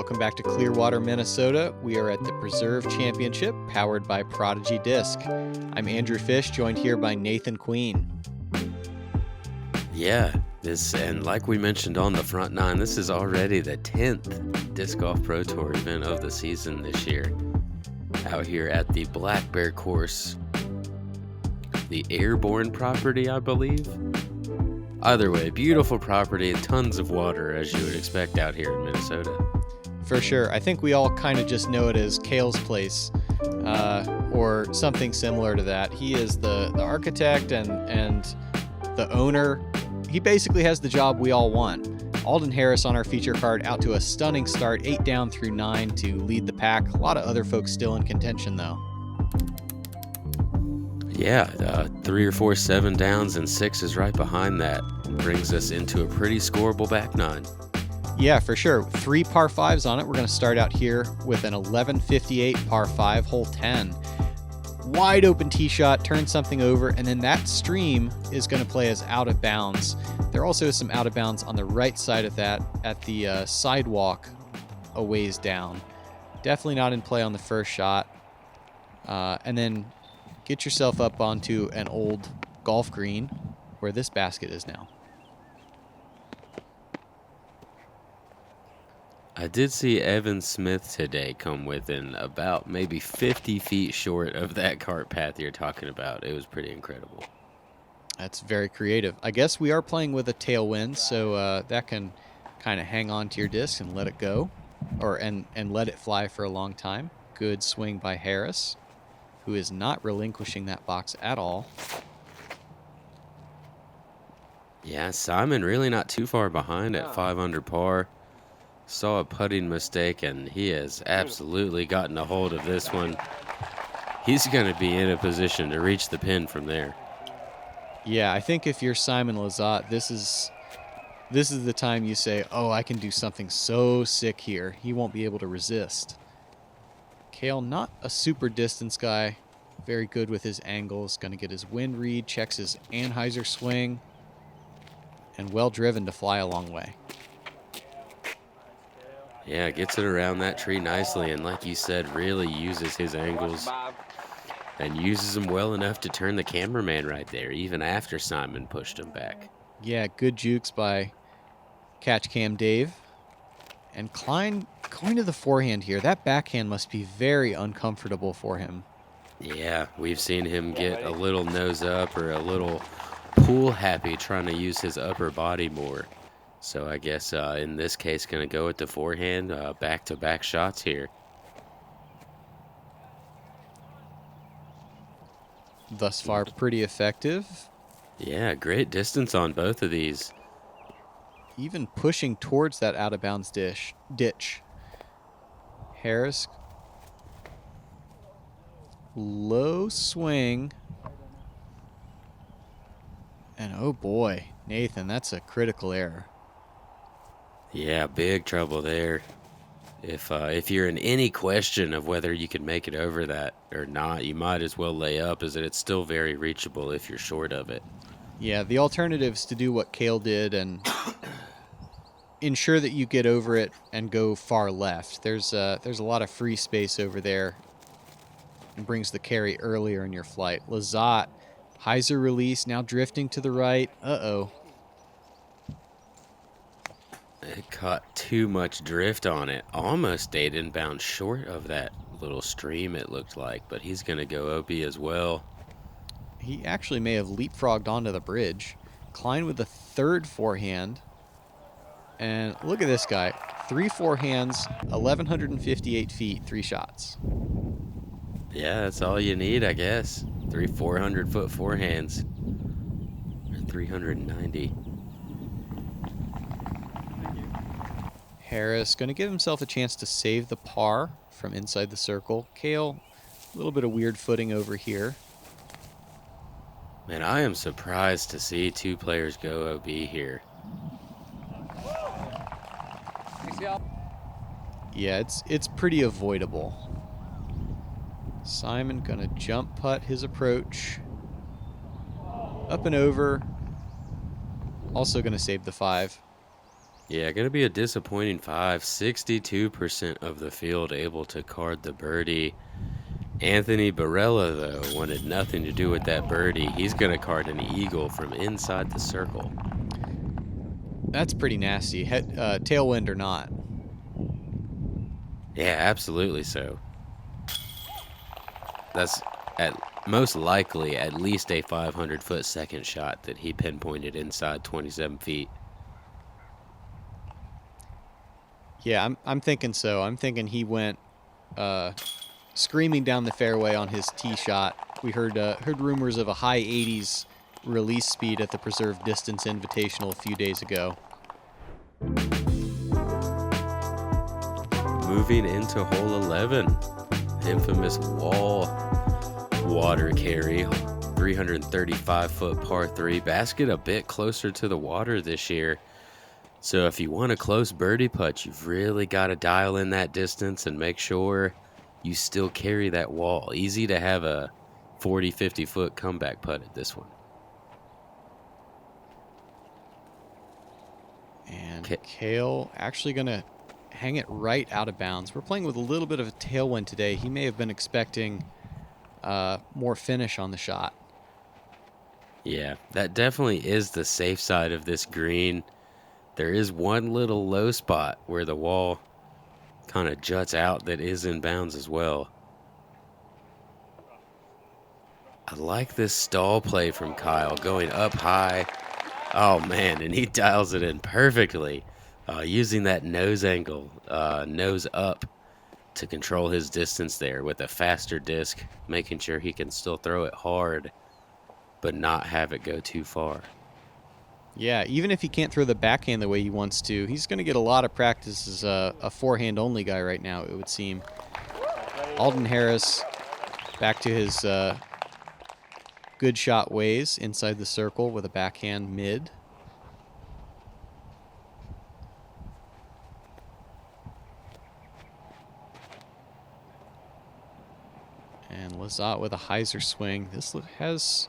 Welcome back to Clearwater, Minnesota. We are at the Preserve Championship, powered by Prodigy Disc. I'm Andrew Fish, joined here by Nathan Queen. Yeah, and like we mentioned on the front nine, this is already the 10th Disc Golf Pro Tour event of the season this year. Out here at the Black Bear course, the Airborne property, I believe. Either way, beautiful property, tons of water, as you would expect out here in Minnesota. For sure. I think we all kind of just know it as Cale's place, or something similar to that. He is the architect and the owner. He basically has the job we all want. Alden Harris on our feature card, out to a stunning start, 8 down through 9 to lead the pack. A lot of other folks still in contention, though. Yeah, 3 or 4 7 downs and 6 is right behind that. Brings us into a pretty scoreable back nine. Yeah, for sure. 3 par 5s on it. We're going to start out here with an 1158 par 5, hole 10. Wide open tee shot, turn something over, and then that stream is going to play as out of bounds. There also is some out of bounds on the right side of that at the sidewalk a ways down. Definitely not in play on the first shot. And then get yourself up onto an old golf green where this basket is now. I did see Evan Smith today come within about maybe 50 feet short of that cart path you're talking about. It was pretty incredible. That's very creative. I guess we are playing with a tailwind, so that can kind of hang on to your disc and let it go, and let it fly for a long time. Good swing by Harris, who is not relinquishing that box at all. Yeah, Simon really not too far behind at 5 under par. Saw a putting mistake, and he has absolutely gotten a hold of this one. He's going to be in a position to reach the pin from there. Yeah, I think if you're Simon Lizotte, this is the time you say, oh, I can do something so sick here. He won't be able to resist. Cale, not a super distance guy. Very good with his angles. Going to get his wind read, checks his Anheuser swing, and well driven to fly a long way. Yeah, gets it around that tree nicely, and like you said, really uses his angles and uses them well enough to turn the cameraman right there, even after Simon pushed him back. Yeah, good jukes by Catch Cam Dave. And Klein going to the forehand here. That backhand must be very uncomfortable for him. Yeah, we've seen him get a little nose up or a little pool happy trying to use his upper body more. So I guess in this case, going to go with the forehand, back-to-back shots here. Thus far, pretty effective. Yeah, great distance on both of these. Even pushing towards that out-of-bounds ditch. Harris. Low swing. And oh boy, Nathan, that's a critical error. Yeah, big trouble there. If you're in any question of whether you can make it over that or not, you might as well lay up, as it's still very reachable if you're short of it. Yeah, the alternative is to do what Cale did and ensure that you get over it and go far left. There's a lot of free space over there and brings the carry earlier in your flight. Lizotte, hyzer release, now drifting to the right. Uh-oh. It caught too much drift on it. Almost stayed inbound short of that little stream, it looked like, but he's going to go OB as well. He actually may have leapfrogged onto the bridge. Klein with the third forehand. And look at this guy. 3 forehands, 1,158 feet, 3 shots. Yeah, that's all you need, I guess. 3 400-foot forehands. Or 390. Harris going to give himself a chance to save the par from inside the circle. Cale, a little bit of weird footing over here. Man, I am surprised to see 2 players go OB here. Yeah, it's pretty avoidable. Simon going to jump putt his approach. Up and over. Also going to save the 5. Yeah, going to be a disappointing 5. 62% of the field able to card the birdie. Anthony Barella, though, wanted nothing to do with that birdie. He's going to card an eagle from inside the circle. That's pretty nasty. Tailwind or not. Yeah, absolutely so. That's most likely at least a 500-foot second shot that he pinpointed inside 27 feet. Yeah, I'm thinking so. I'm thinking he went screaming down the fairway on his tee shot. We heard rumors of a high 80s release speed at the Preserve Distance Invitational a few days ago. Moving into hole 11, infamous wall water carry, 335-foot par 3. Basket a bit closer to the water this year. So if you want a close birdie putt, you've really got to dial in that distance and make sure you still carry that wall. Easy to have a 40, 50-foot comeback putt at this one. And Cale actually going to hang it right out of bounds. We're playing with a little bit of a tailwind today. He may have been expecting more finish on the shot. Yeah, that definitely is the safe side of this green. There is one little low spot where the wall kind of juts out that is in bounds as well. I like this stall play from Kyle, going up high. Oh, man, and he dials it in perfectly, using that nose angle, nose up, to control his distance there with a faster disc, making sure he can still throw it hard, but not have it go too far. Yeah, even if he can't throw the backhand the way he wants to, he's going to get a lot of practice as a forehand-only guy right now, it would seem. Alden Harris back to his good shot ways inside the circle with a backhand mid. And Lizotte with a hyzer swing. This has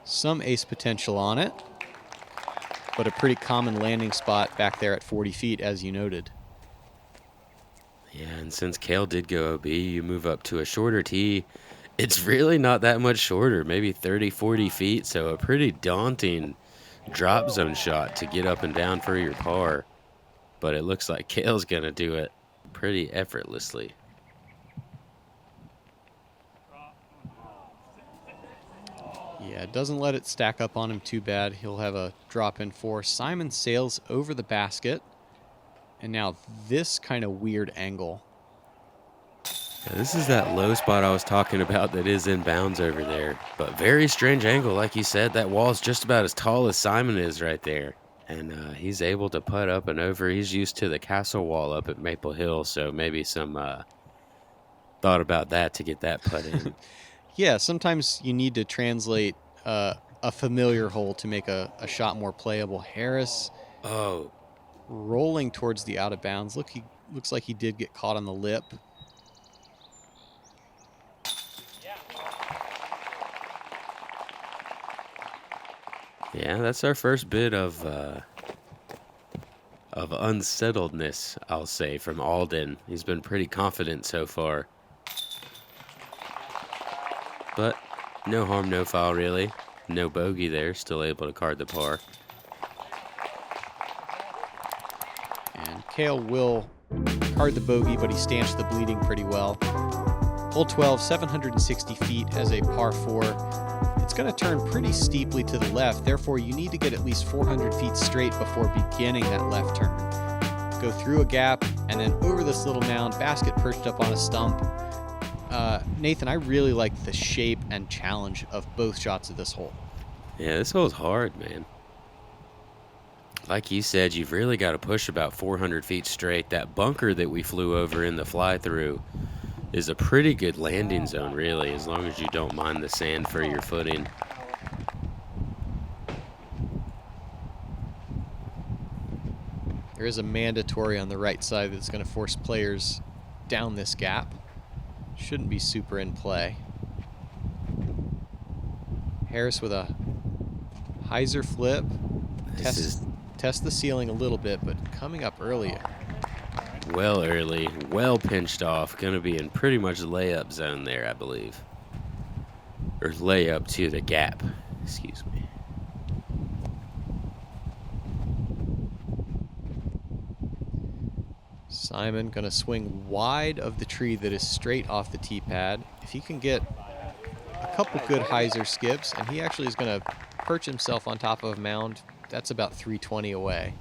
some ace potential on it, but a pretty common landing spot back there at 40 feet, as you noted. Yeah, and since Cale did go OB, you move up to a shorter tee. It's really not that much shorter, maybe 30, 40 feet, so a pretty daunting drop zone shot to get up and down for your par. But it looks like Cale's going to do it pretty effortlessly. Yeah, it doesn't let it stack up on him too bad. He'll have a drop in 4. Simon sails over the basket. And now this kind of weird angle. Yeah, this is that low spot I was talking about that is in bounds over there. But very strange angle, like you said. That wall's just about as tall as Simon is right there. And he's able to putt up and over. He's used to the castle wall up at Maple Hill, so maybe some thought about that to get that putt in. Yeah, sometimes you need to translate a familiar hole to make a shot more playable. Harris rolling towards the out of bounds. Look, he looks like he did get caught on the lip. Yeah, that's our first bit of unsettledness, I'll say, from Alden. He's been pretty confident so far. But no harm, no foul, really. No bogey there, still able to card the par. And Cale will card the bogey, but he stanched the bleeding pretty well. Hole 12, 760 feet as a par 4. It's going to turn pretty steeply to the left, therefore you need to get at least 400 feet straight before beginning that left turn. Go through a gap, and then over this little mound, basket perched up on a stump. Nathan, I really like the shape and challenge of both shots of this hole. Yeah, this hole's hard, man. Like you said, you've really got to push about 400 feet straight. That bunker that we flew over in the fly-through is a pretty good landing zone, really, as long as you don't mind the sand for your footing. There is a mandatory on the right side that's going to force players down this gap. Shouldn't be super in play. Harris with a hyzer flip. test the ceiling a little bit, but coming up early. Well early, well pinched off. Going to be in pretty much layup zone there, I believe. Or layup to the gap. Excuse me. Simon going to swing wide of the tree that is straight off the tee pad. If he can get a couple good hyzer skips, and he actually is going to perch himself on top of a mound, that's about 320 away.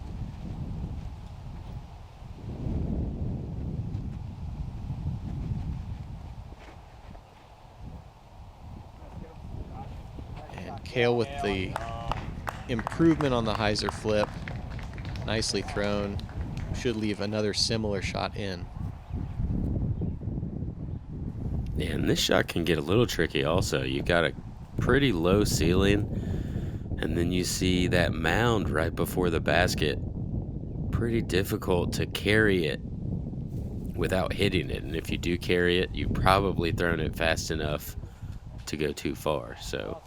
And Cale with the improvement on the hyzer flip. Nicely thrown. Should leave another similar shot in. Yeah, and this shot can get a little tricky also. You got a pretty low ceiling, and then you see that mound right before the basket. Pretty difficult to carry it without hitting it. And if you do carry it, you've probably thrown it fast enough to go too far. So,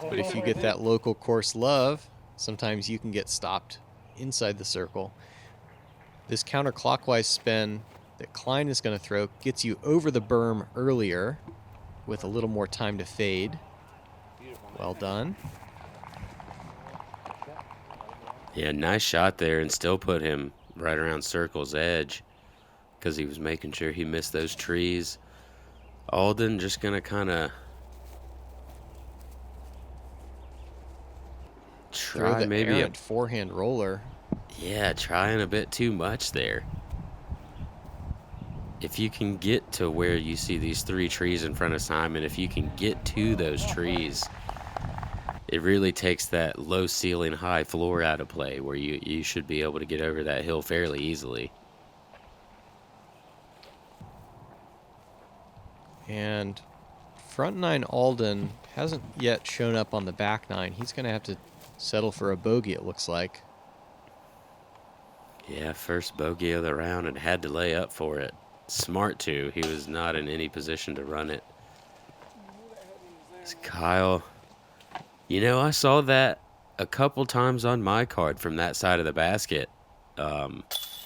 but if you get that local course love, sometimes you can get stopped inside the circle. This counterclockwise spin that Klein is going to throw gets you over the berm earlier with a little more time to fade. Well done. Yeah, nice shot there, and still put him right around circle's edge because he was making sure he missed those trees. Alden just going to kind of throw the maybe errant forehand roller. Yeah, trying a bit too much there. If you can get to where you see these 3 trees in front of Simon, if you can get to those trees, it really takes that low ceiling, high floor out of play where you should be able to get over that hill fairly easily. And front 9 Alden hasn't yet shown up on the back 9. He's going to have to settle for a bogey, it looks like. Yeah, first bogey of the round and had to lay up for it. Smart too. He was not in any position to run it. It's Kyle. You know, I saw that a couple times on my card from that side of the basket.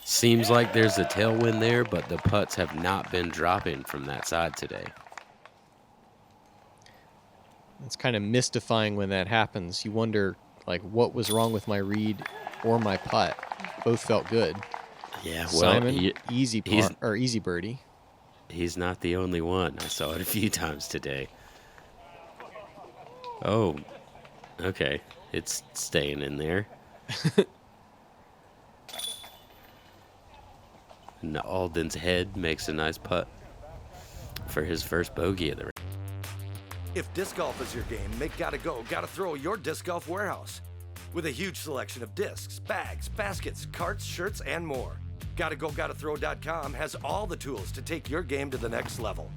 Seems like there's a tailwind there, but the putts have not been dropping from that side today. It's kind of mystifying when that happens. You wonder, like, what was wrong with my read or my putt? Both felt good. Yeah, well, Simon, easy birdie. He's not the only one. I saw it a few times today. Oh, okay. It's staying in there. And Alden's head makes a nice putt for his first bogey of the round. If disc golf is your game, make Gotta Throw your Disc Golf warehouse. With a huge selection of discs, bags, baskets, carts, shirts, and more. GottaThrow.com has all the tools to take your game to the next level.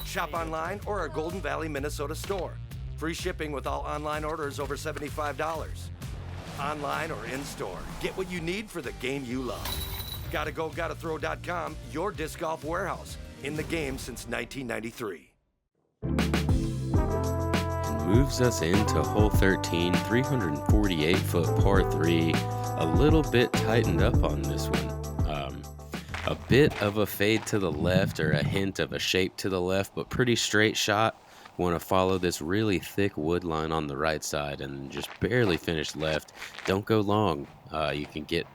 Shop online or our Golden Valley, Minnesota store. Free shipping with all online orders over $75. Online or in-store, get what you need for the game you love. GottaThrow.com, your disc golf warehouse. In the game since 1993. Moves us into hole 13, 348-foot par 3. A little bit tightened up on this one. A bit of a fade to the left or a hint of a shape to the left, but pretty straight shot. Want to follow this really thick wood line on the right side and just barely finish left. Don't go long. You can get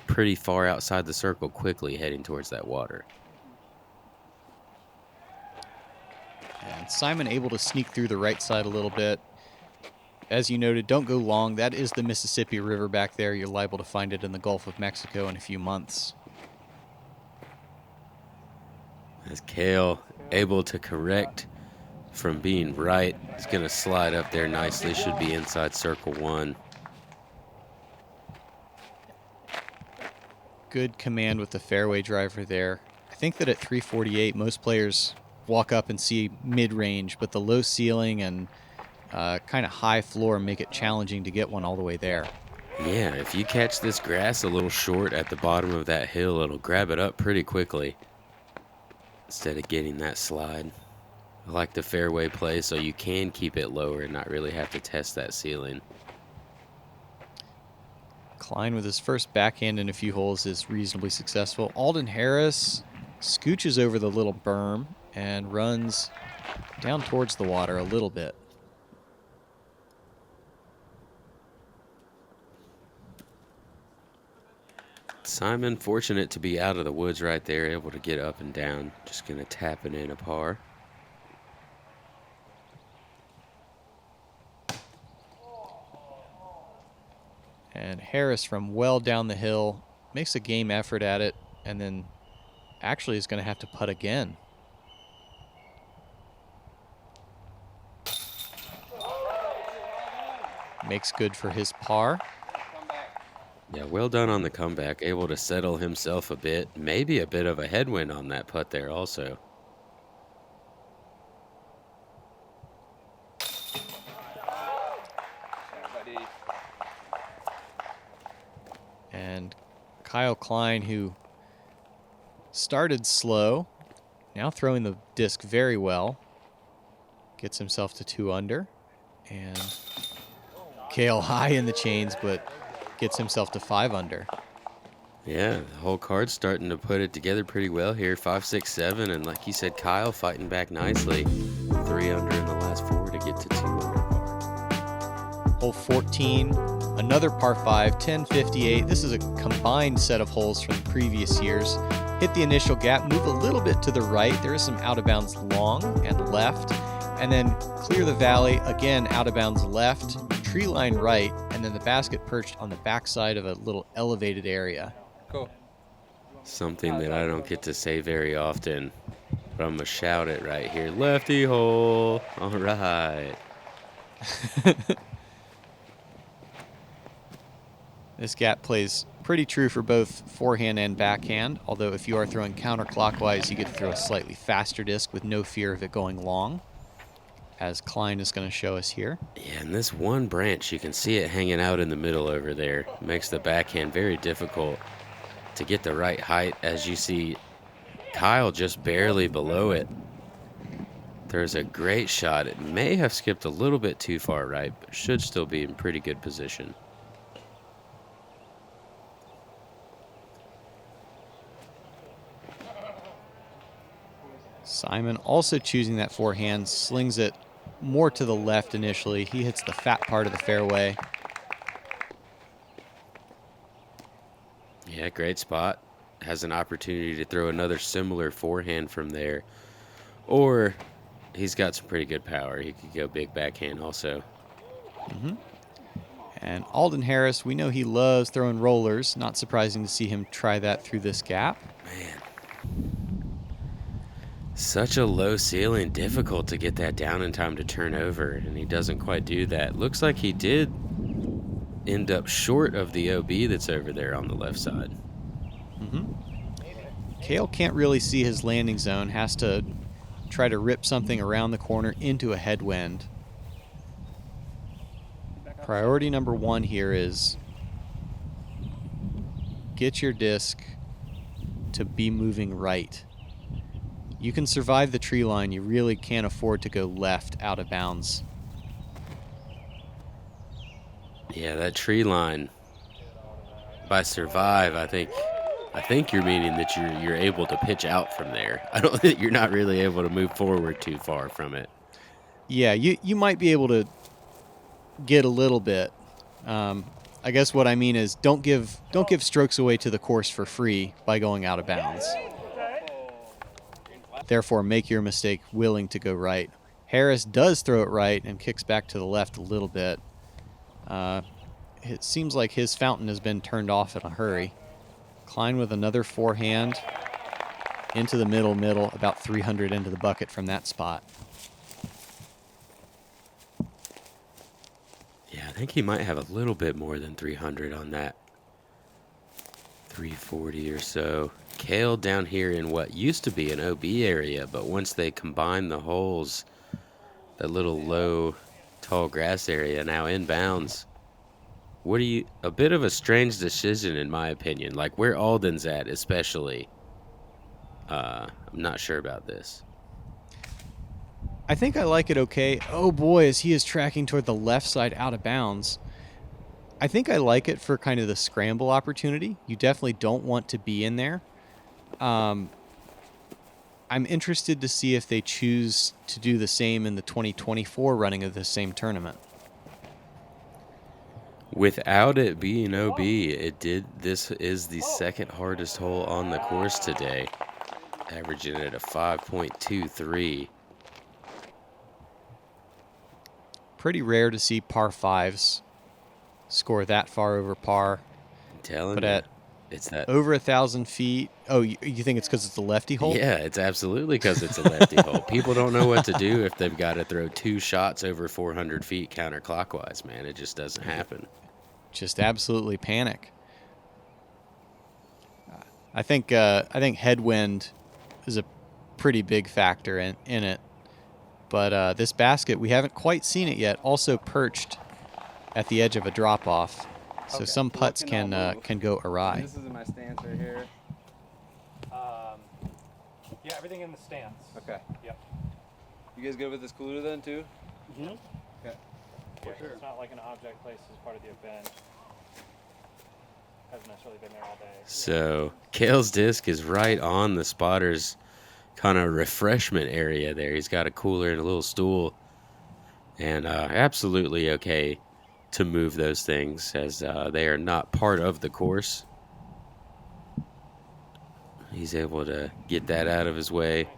pretty far outside the circle quickly heading towards that water. And Simon able to sneak through the right side a little bit. As you noted, don't go long. That is the Mississippi River back there. You're liable to find it in the Gulf of Mexico in a few months. As Cale able to correct from being right. He's going to slide up there nicely. Should be inside circle 1. Good command with the fairway driver there. I think that at 348, most players walk up and see mid-range, but the low ceiling and kind of high floor make it challenging to get one all the way there. Yeah, if you catch this grass a little short at the bottom of that hill, it'll grab it up pretty quickly instead of getting that slide. I like the fairway play so you can keep it lower and not really have to test that ceiling. Klein with his first backhand in a few holes is reasonably successful. Alden Harris scooches over the little berm and runs down towards the water a little bit. Simon, fortunate to be out of the woods right there, able to get up and down. Just going to tap it in a par. And Harris from well down the hill makes a game effort at it and then actually is going to have to putt again. Makes good for his par. Yeah, well done on the comeback. Able to settle himself a bit. Maybe a bit of a headwind on that putt there also. And Cale Klein, who started slow, now throwing the disc very well, gets himself to 2 under. And Cale high in the chains, but gets himself to 5 under. Yeah, the whole card's starting to put it together pretty well here. 5, 6, 7, and like you said, Kyle fighting back nicely. 3 under in the last 4 to get to 2 under par. Hole 14, another par 5, 1058. This is a combined set of holes from the previous years. Hit the initial gap, move a little bit to the right. There is some out of bounds long and left, and then clear the valley, again out of bounds left, tree line right, and then the basket perched on the backside of a little elevated area. Cool. Something that I don't get to say very often, but I'm going to shout it right here. Lefty hole. All right. This gap plays pretty true for both forehand and backhand, although if you are throwing counterclockwise, you get to throw a slightly faster disc with no fear of it going long, as Klein is going to show us here. Yeah, and this one branch, you can see it hanging out in the middle over there. Makes the backhand very difficult to get the right height, as you see Kyle just barely below it. There's a great shot. It may have skipped a little bit too far right, but should still be in pretty good position. Simon also choosing that forehand, slings it more to the left initially. He hits the fat part of the fairway. Yeah, great spot. Has an opportunity to throw another similar forehand from there. Or he's got some pretty good power. He could go big backhand also. And Alden Harris, we know he loves throwing rollers. Not surprising to see him try that through this gap. Man. Such a low ceiling, difficult to get that down in time to turn over, and he doesn't quite do that. Looks like he did end up short of the OB that's over there on the left side. Cale can't really see his landing zone, has to try to rip something around the corner into a headwind. Priority number 1 here is get your disc to be moving right. You can survive the tree line. You really can't afford to go left out of bounds. Yeah, that tree line. By survive, I think you're meaning that you're able to pitch out from there. I don't think you're not really able to move forward too far from it. Yeah, you might be able to get a little bit. I guess what I mean is don't give strokes away to the course for free by going out of bounds. Therefore, make your mistake willing to go right. Harris does throw it right and kicks back to the left a little bit. It seems like his fountain has been turned off in a hurry. Klein with another forehand into the middle, about 300 into the bucket from that spot. Yeah, I think he might have a little bit more than 300 on that. 340 or so. Cale down here in what used to be an OB area, but once they combined the holes, that little low, tall grass area now inbounds. A bit of a strange decision in my opinion, like where Alden's at especially. I'm not sure about this. I think I like it okay. Oh boy, as he is tracking toward the left side out of bounds. I think I like it for kind of the scramble opportunity. You definitely don't want to be in there. I'm interested to see if they choose to do the same in the 2024 running of the same tournament. Without it being OB, this is the second hardest hole on the course today, averaging at a 5.23. Pretty rare to see par fives score that far over par. I'm telling but you, at it's that over 1,000 feet. Oh, you think it's because it's a lefty hole? Yeah, it's absolutely because it's a lefty hole. People don't know what to do if they've got to throw 2 shots over 400 feet counterclockwise, man. It just doesn't happen. Just absolutely panic. I think headwind is a pretty big factor in it. But this basket, we haven't quite seen it yet, also perched at the edge of a drop-off. So Okay. some putts can go awry. This is in my stance right here. Yeah, everything in the stance. Okay. Yep. You guys good with this cooler then too? Mm-hmm. Okay. Yeah, it's not like an object placed as part of the event. Hasn't necessarily been there all day. So Cale's disc is right on the spotter's kind of refreshment area there. He's got a cooler and a little stool. And absolutely okay to move those things as they are not part of the course. He's able to get that out of his way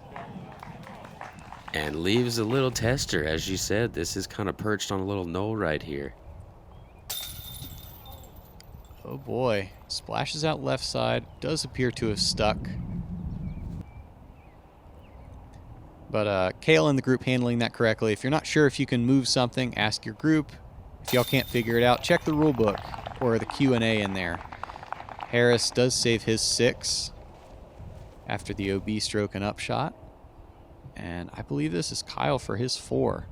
and leaves a little tester. As you said, this is kind of perched on a little knoll right here. Oh boy, splashes out left side, does appear to have stuck. But Cale and the group handling that correctly. If you're not sure if you can move something, ask your group. If y'all can't figure it out, check the rule book or the Q&A in there. Harris does save his 6 after the OB stroke and upshot. And I believe this is Kyle for his 4.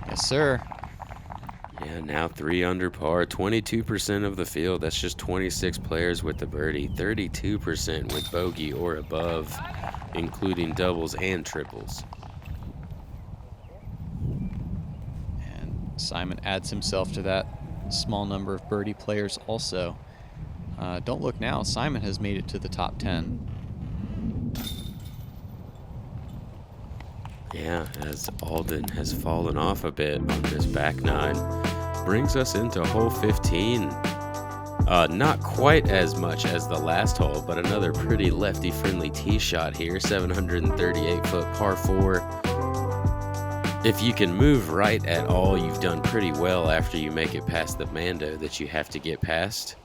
Yes, sir. Yeah, now 3 under par, 22% of the field. That's just 26 players with the birdie, 32% with bogey or above, including doubles and triples. And Simon adds himself to that small number of birdie players also. Don't look now, Simon has made it to the top 10. Yeah, as Alden has fallen off a bit on this back 9. Brings us into hole 15. Not quite as much as the last hole, but another pretty lefty-friendly tee shot here. 738-foot par 4. If you can move right at all, you've done pretty well after you make it past the Mando that you have to get past.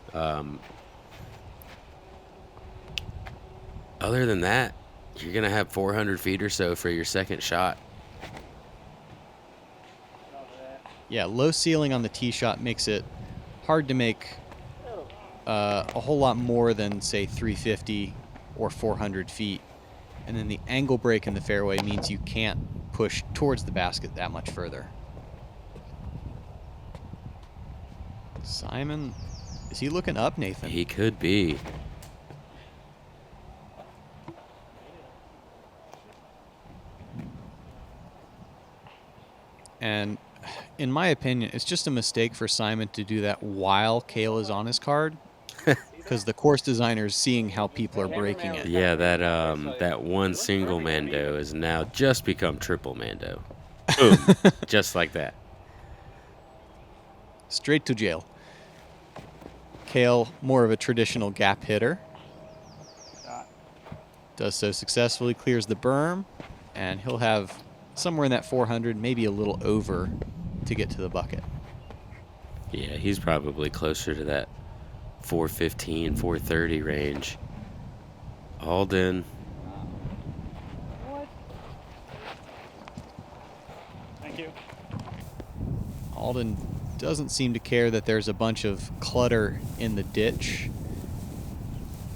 Other than that, you're going to have 400 feet or so for your second shot. Yeah, low ceiling on the tee shot makes it hard to make a whole lot more than, say, 350 or 400 feet. And then the angle break in the fairway means you can't push towards the basket that much further. Simon, is he looking up, Nathan? He could be. And in my opinion, it's just a mistake for Simon to do that while Cale is on his card, because the course designer is seeing how people are breaking it. Yeah, that one single Mando has now just become triple Mando. Boom. Just like that. Straight to jail. Cale, more of a traditional gap hitter. Does so successfully, clears the berm, and he'll have somewhere in that 400, maybe a little over, to get to the bucket. Yeah, he's probably closer to that 415, 430 range. Alden. Thank you. Alden doesn't seem to care that there's a bunch of clutter in the ditch.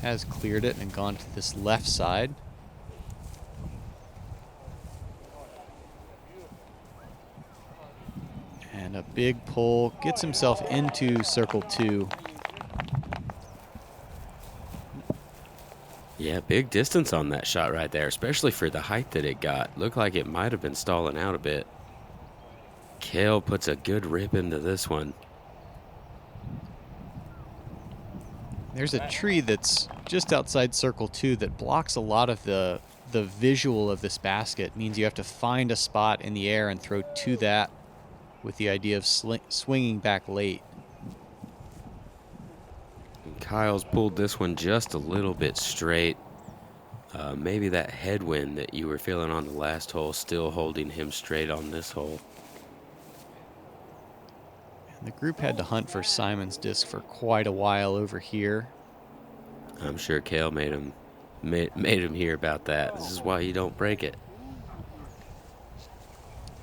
Has cleared it and gone to this left side. And a big pull, gets himself into circle 2. Yeah, big distance on that shot right there, especially for the height that it got. Looked like it might have been stalling out a bit. Cale puts a good rip into this one. There's a tree that's just outside circle 2 that blocks a lot of the visual of this basket. It means you have to find a spot in the air and throw to that with the idea of swinging back late. And Kyle's pulled this one just a little bit straight. Maybe that headwind that you were feeling on the last hole still holding him straight on this hole. And the group had to hunt for Simon's disc for quite a while over here. I'm sure Cale made him hear about that. This is why you don't break it.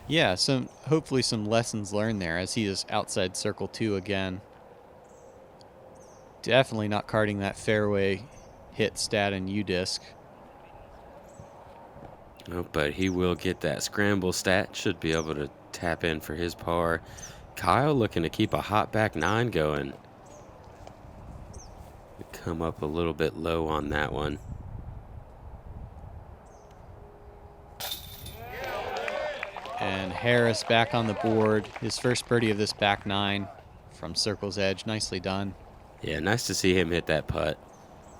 Yeah, hopefully some lessons learned there as he is outside circle 2 again. Definitely not carding that fairway hit stat in U-disc. Oh, but he will get that scramble stat. Should be able to tap in for his par. Kyle looking to keep a hot back 9 going. Come up a little bit low on that one. And Harris back on the board. His first birdie of this back 9 from circle's edge. Nicely done. Yeah, nice to see him hit that putt.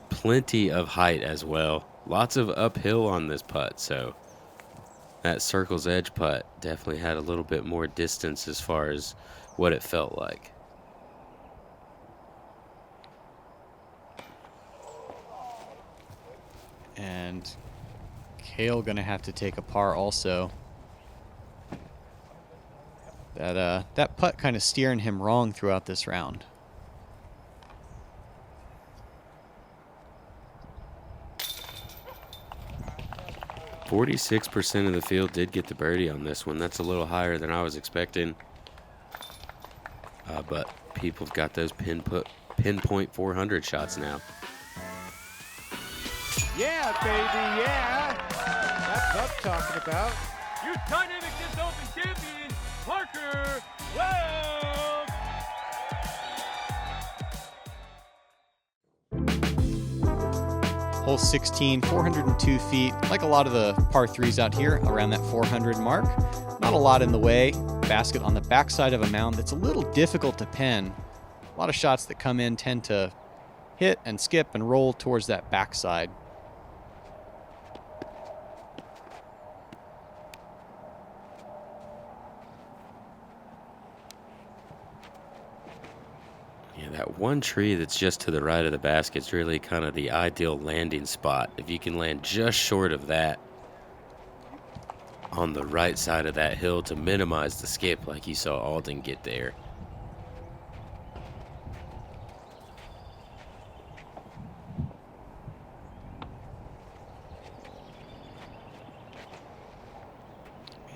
Plenty of height as well. Lots of uphill on this putt, so that circle's edge putt definitely had a little bit more distance as far as what it felt like. And Cale gonna have to take a par also. That putt kind of steering him wrong throughout this round. 46% of the field did get the birdie on this one. That's a little higher than I was expecting. But people have got those pinpoint 400 shots now. Yeah, baby, yeah. That's what I'm talking about. Your dynamic disc open champion, Parker Wells. Hole 16, 402 feet. Like a lot of the par 3s out here, around that 400 mark. Not a lot in the way. Basket on the backside of a mound that's a little difficult to pin. A lot of shots that come in tend to hit and skip and roll towards that backside. Yeah, that one tree that's just to the right of the basket is really kind of the ideal landing spot. If you can land just short of that on the right side of that hill to minimize the skip like you saw Alden get there.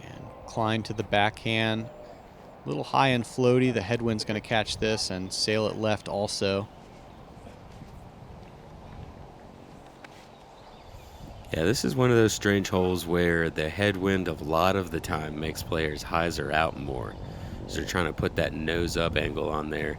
And Klein to the backhand. A little high and floaty. The headwind's going to catch this and sail it left also. Yeah, this is one of those strange holes where the headwind a lot of the time makes players hyzer out more. So they're trying to put that nose up angle on there.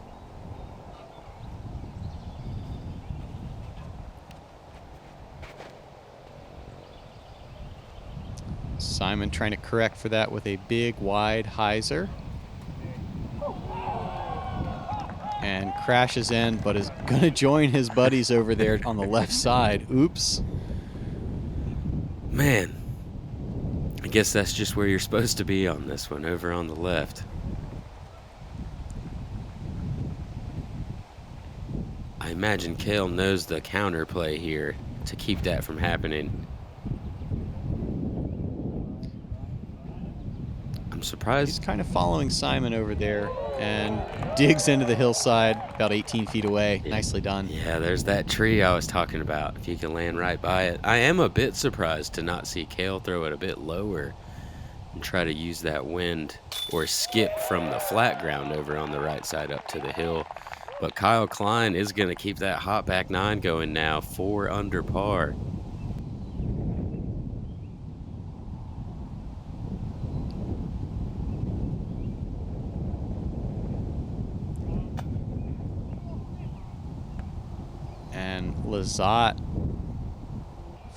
Simon trying to correct for that with a big wide hyzer. And crashes in, but is going to join his buddies over there on the left side. Oops. Man, I guess that's just where you're supposed to be on this one, over on the left. I imagine Cale knows the counterplay here to keep that from happening. I'm surprised. He's kind of following Simon over there and digs into the hillside about 18 feet away. Nicely done. Yeah, there's that tree I was talking about. If you can land right by it. I am a bit surprised to not see Cale throw it a bit lower and try to use that wind or skip from the flat ground over on the right side up to the hill. But Kyle Klein is going to keep that hot back 9 going now, 4 under par. And Lizotte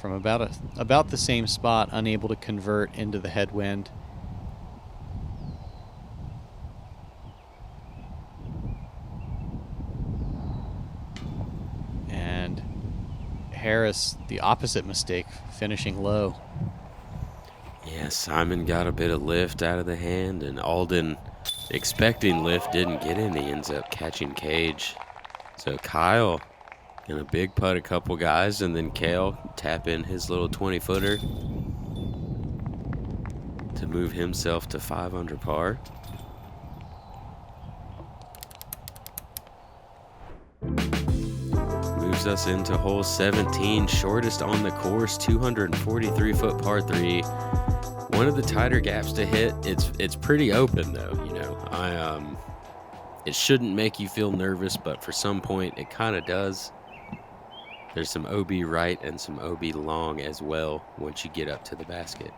from about the same spot, unable to convert into the headwind. And Harris, the opposite mistake, finishing low. Yeah, Simon got a bit of lift out of the hand, and Alden, expecting lift, didn't get any. Ends up catching cage. So Kyle gonna big putt a couple guys, and then Cale tap in his little 20-footer to move himself to 5 under par. Moves us into hole 17, shortest on the course, 243-foot par 3. One of the tighter gaps to hit. It's pretty open though, you know. It shouldn't make you feel nervous, but for some point it kind of does. There's some OB right and some OB long as well once you get up to the basket.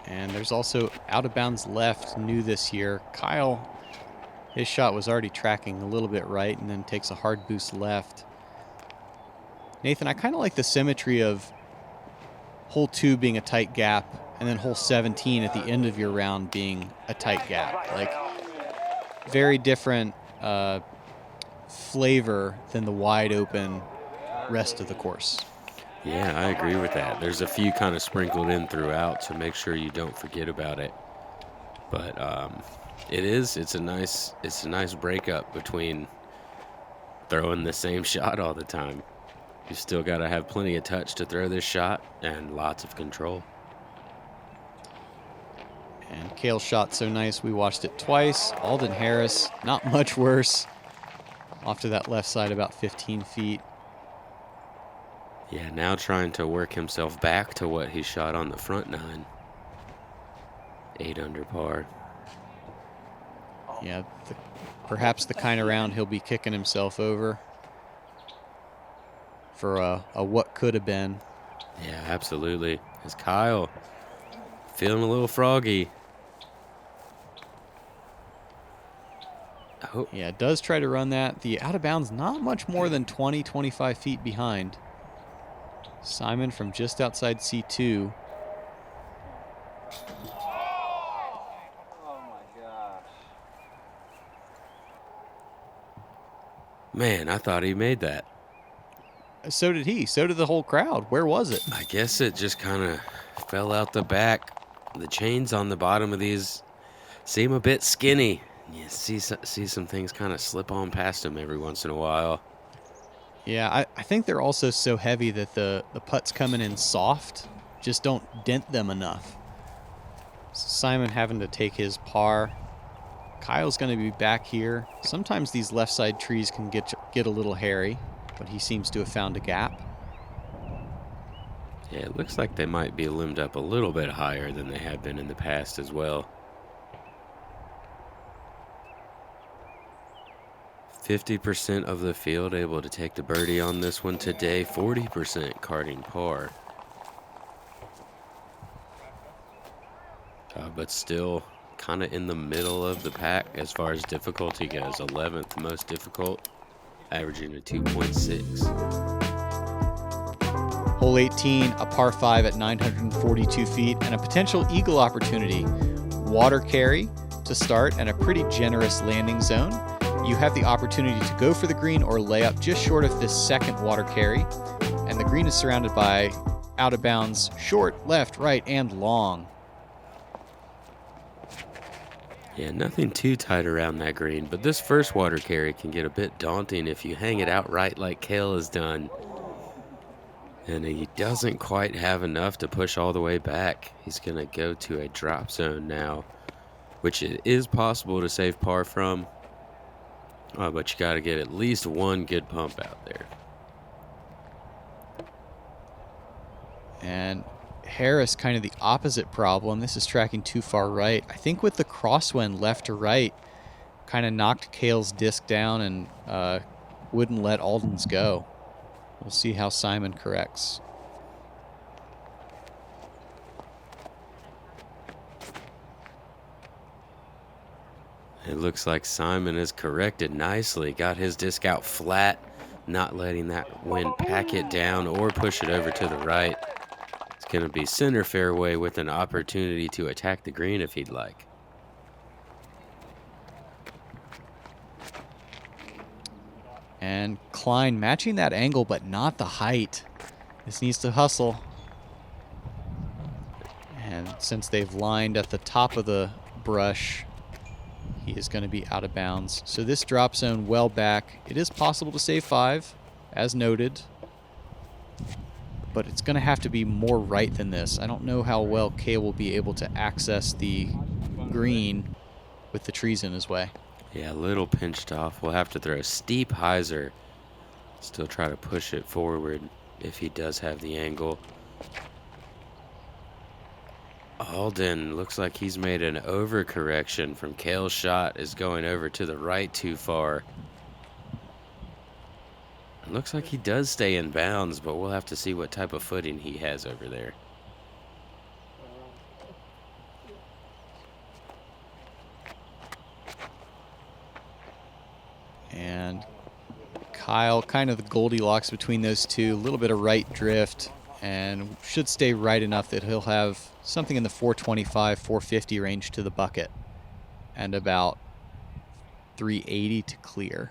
And there's also out of bounds left, new this year. Kyle, his shot was already tracking a little bit right and then takes a hard boost left. Nathan, I kind of like the symmetry of hole 2 being a tight gap and then hole 17 at the end of your round being a tight gap. Like, very different flavor than the wide open rest of the course. Yeah, I agree with that. There's a few kind of sprinkled in throughout, so make sure you don't forget about it. But it's a nice breakup between throwing the same shot all the time. You still got to have plenty of touch to throw this shot and lots of control. And Cale's shot so nice, we watched it twice. Alden Harris, not much worse. Off to that left side about 15 feet. Yeah, now trying to work himself back to what he shot on the front 9. 8 under par. Yeah, perhaps the kind of round he'll be kicking himself over for a what could have been. Yeah, absolutely. As Kyle feeling a little froggy. Oh. Yeah, does try to run that. The out of bounds not much more than 20, 25 feet behind. Simon from just outside C2. Man, I thought he made that. So did he. So did the whole crowd. Where was it? I guess it just kind of fell out the back. The chains on the bottom of these seem a bit skinny. You see some things kind of slip on past them every once in a while. Yeah, I think they're also so heavy that the putts coming in soft just don't dent them enough. Simon having to take his par. Kyle's going to be back here. Sometimes these left side trees can get a little hairy, but he seems to have found a gap. Yeah, it looks like they might be limbed up a little bit higher than they have been in the past as well. 50% of the field able to take the birdie on this one today. 40% carding par. But still kind of in the middle of the pack as far as difficulty goes. 11th most difficult, averaging a 2.6. Hole 18, a par 5 at 942 feet, and a potential eagle opportunity. Water carry to start and a pretty generous landing zone. You have the opportunity to go for the green or lay up just short of this second water carry. And the green is surrounded by out of bounds, short, left, right, and long. Yeah, nothing too tight around that green, but this first water carry can get a bit daunting if you hang it out right like Cale has done. And he doesn't quite have enough to push all the way back. He's going to go to a drop zone now, which it is possible to save par from. But you got to get at least one good pump out there. And Harris, kind of the opposite problem. This is tracking too far right. I think with the crosswind left to right, kind of knocked Cale's disc down and wouldn't let Alden's go. We'll see how Simon corrects. It looks like Simon has corrected nicely. Got his disc out flat, not letting that wind pack it down or push it over to the right. It's going to be center fairway with an opportunity to attack the green if he'd like. And Klein matching that angle, but not the height. This needs to hustle. And since they've lined at the top of the brush, he is going to be out of bounds. So this drop zone well back. It is possible to save 5, as noted. But it's going to have to be more right than this. I don't know how well Cale will be able to access the green with the trees in his way. Yeah, a little pinched off. We'll have to throw a steep hyzer. Still try to push it forward if he does have the angle. Alden looks like he's made an overcorrection from Cale's shot, is going over to the right too far. It looks like he does stay in bounds, but we'll have to see what type of footing he has over there. And Kyle, kind of the Goldilocks between those two, a little bit of right drift, and should stay right enough that he'll have something in the 425, 450 range to the bucket, and about 380 to clear.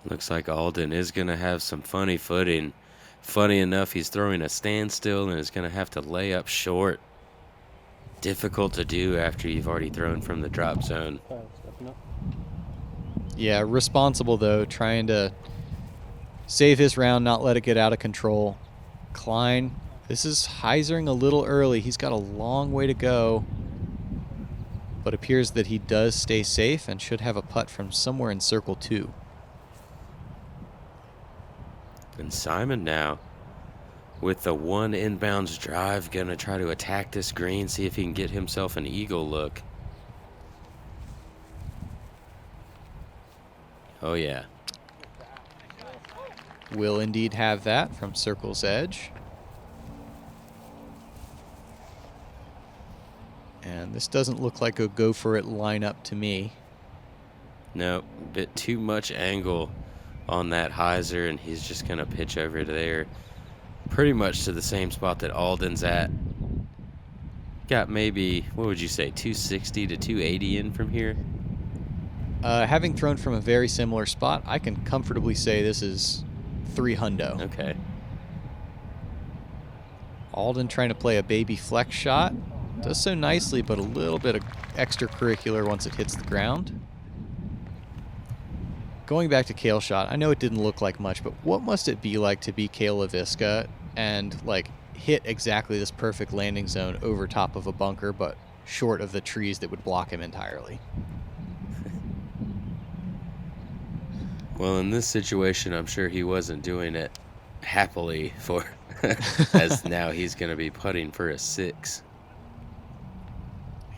Looks like Alden is going to have some funny footing. Funny enough, he's throwing a standstill and is going to have to lay up short. Difficult to do after you've already thrown from the drop zone. Yeah, responsible though, trying to save his round, not let it get out of control. Klein, this is hyzering a little early. He's got a long way to go, but appears that he does stay safe and should have a putt from somewhere in circle 2. And Simon now, with the one inbounds drive, gonna try to attack this green, see if he can get himself an eagle look. Oh yeah. Will indeed have that from circle's edge. And this doesn't look like a go for it lineup to me. No, a bit too much angle on that hyzer, and he's just gonna pitch over there pretty much to the same spot that Alden's at. Got maybe, what would you say, 260 to 280 in from here? Having thrown from a very similar spot, I can comfortably say this is 300. Okay. Alden trying to play a baby flex shot. Does so nicely, but a little bit of extracurricular once it hits the ground. Going back to Cale's shot, I know it didn't look like much, but what must it be like to be Cale Leiviska and like hit exactly this perfect landing zone over top of a bunker, but short of the trees that would block him entirely? Well, in this situation, I'm sure he wasn't doing it happily for, as now he's going to be putting for a 6.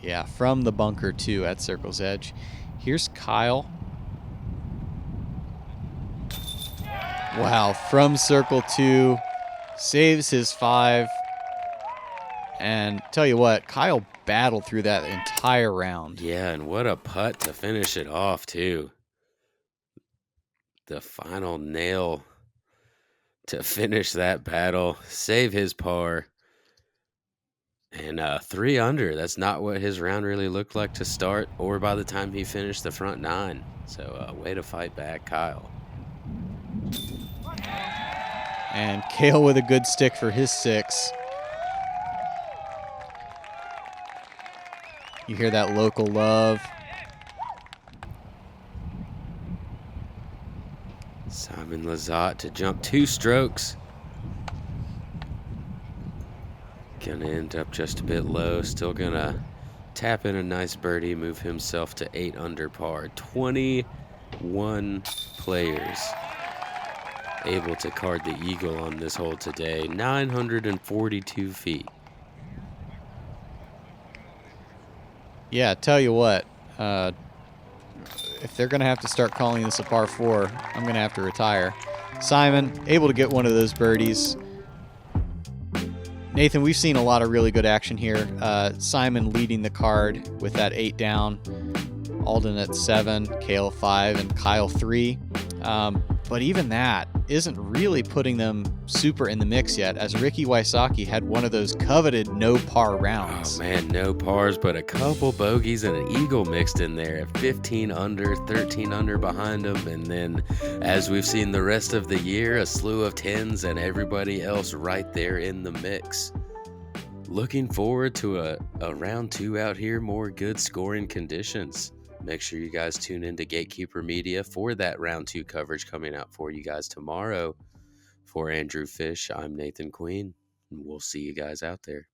Yeah, from the bunker too at circle's edge. Here's Kyle. Wow, from circle 2, saves his 5. And tell you what, Kyle battled through that entire round. Yeah, and what a putt to finish it off, too. The final nail to finish that battle, save his par. And 3 under, that's not what his round really looked like to start or by the time he finished the front 9. So way to fight back, Kyle. And Cale with a good stick for his 6. You hear that local love. Simon Lizotte to jump 2 strokes. Gonna end up just a bit low. Still gonna tap in a nice birdie, move himself to 8 under par. 21 players able to card the eagle on this hole today. 942 feet. Yeah, tell you what, if they're going to have to start calling this a par 4, I'm going to have to retire. Simon, able to get one of those birdies. Nathan, we've seen a lot of really good action here. Simon leading the card with that 8 down. Alden at 7, Cale 5, and Kyle 3. But even that isn't really putting them super in the mix yet, as Ricky Wysocki had one of those coveted no par rounds. Oh man, no pars, but a couple bogeys and an eagle mixed in there at 15 under, 13 under behind him. And then, as we've seen the rest of the year, a slew of 10s and everybody else right there in the mix. Looking forward to a round 2 out here, more good scoring conditions. Make sure you guys tune into Gatekeeper Media for that round 2 coverage coming out for you guys tomorrow. For Andrew Fish, I'm Nathan Queen, and we'll see you guys out there.